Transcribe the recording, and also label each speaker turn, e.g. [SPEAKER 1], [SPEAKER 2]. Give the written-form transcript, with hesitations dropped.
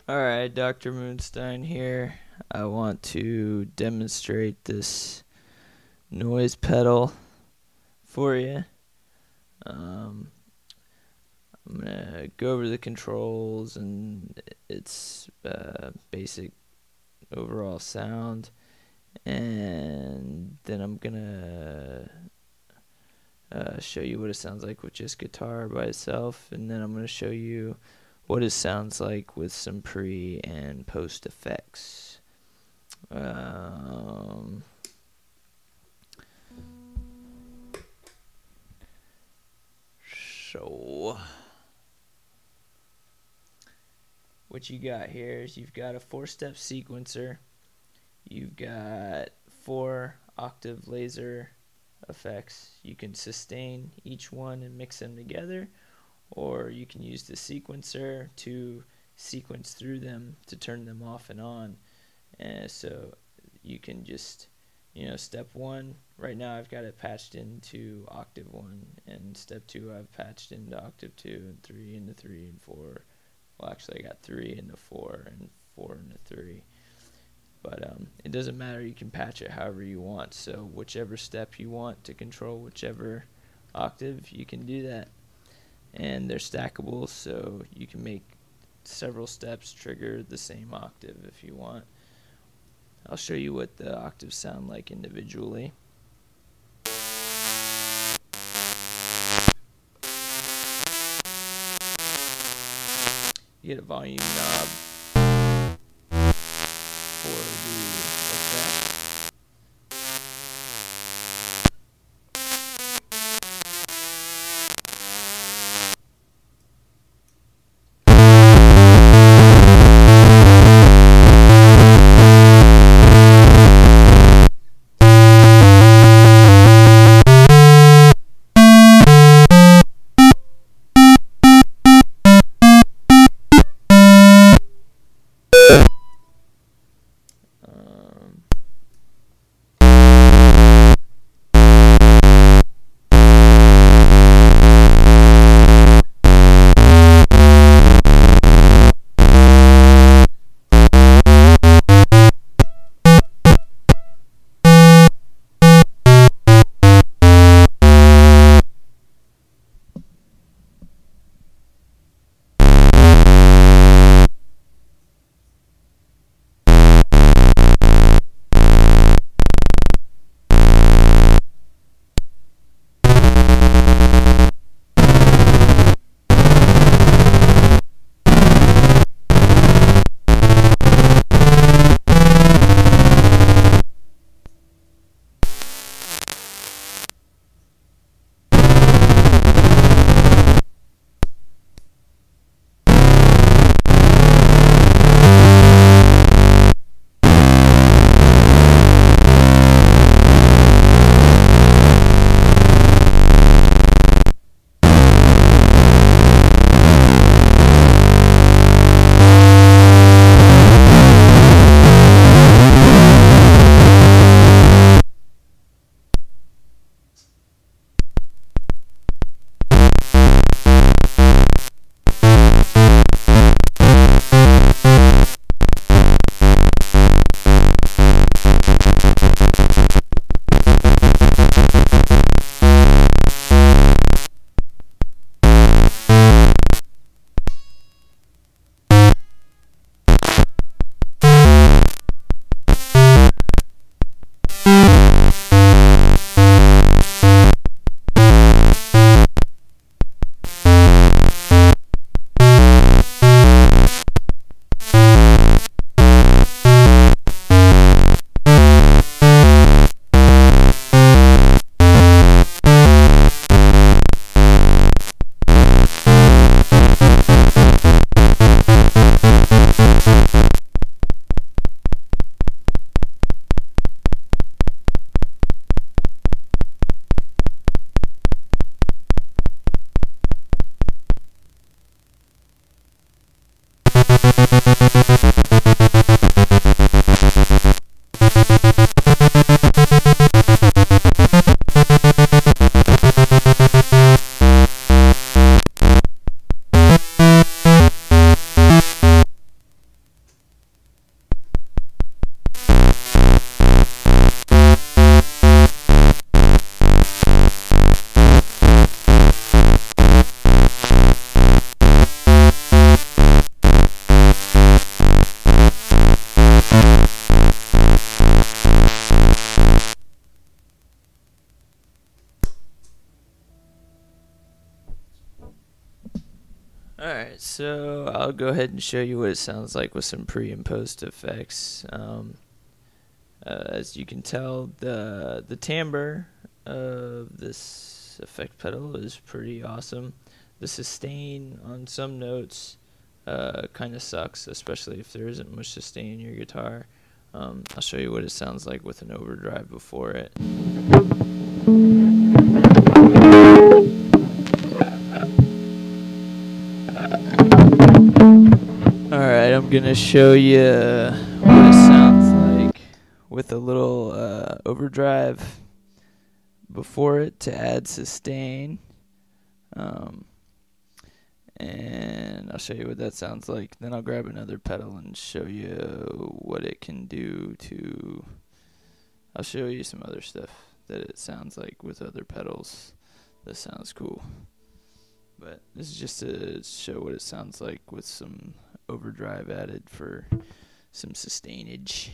[SPEAKER 1] Alright, Dr. Moonstien here. I want to demonstrate this noise pedal for you. I'm going to go over the controls and its basic overall sound, and then I'm going to show you what it sounds like with just guitar by itself, and then I'm going to show you what it sounds like with some pre and post effects. So what you got here is you've got a 4-step sequencer, you've got 4 octave laser effects. You can sustain each one and mix them together, or you can use the sequencer to sequence through them to turn them off and on. And so you can just, step 1, right now I've got it patched into octave 1, and step 2 I've patched into octave 2, and 3 into 3, and 4. Well, actually I got 3 into 4, and 4 into 3. But it doesn't matter, you can patch it however you want. So whichever step you want to control whichever octave, you can do that. And they're stackable, so you can make several steps trigger the same octave if you want. I'll show you what the octaves sound like individually. You get a volume knob for the effect. so I'll go ahead and show you what it sounds like with some pre and post effects. As you can tell, the timbre of this effect pedal is pretty awesome. The sustain on some notes kind of sucks, especially if there isn't much sustain in your guitar. I'll show you what it sounds like with an overdrive before it. Alright, I'm gonna show you what it sounds like with a little overdrive before it to add sustain. And I'll show you what that sounds like. Then I'll grab another pedal and show you what it can do to... I'll show you some other stuff that it sounds like with other pedals. That sounds cool. But this is just to show what it sounds like with some overdrive added for some sustainage.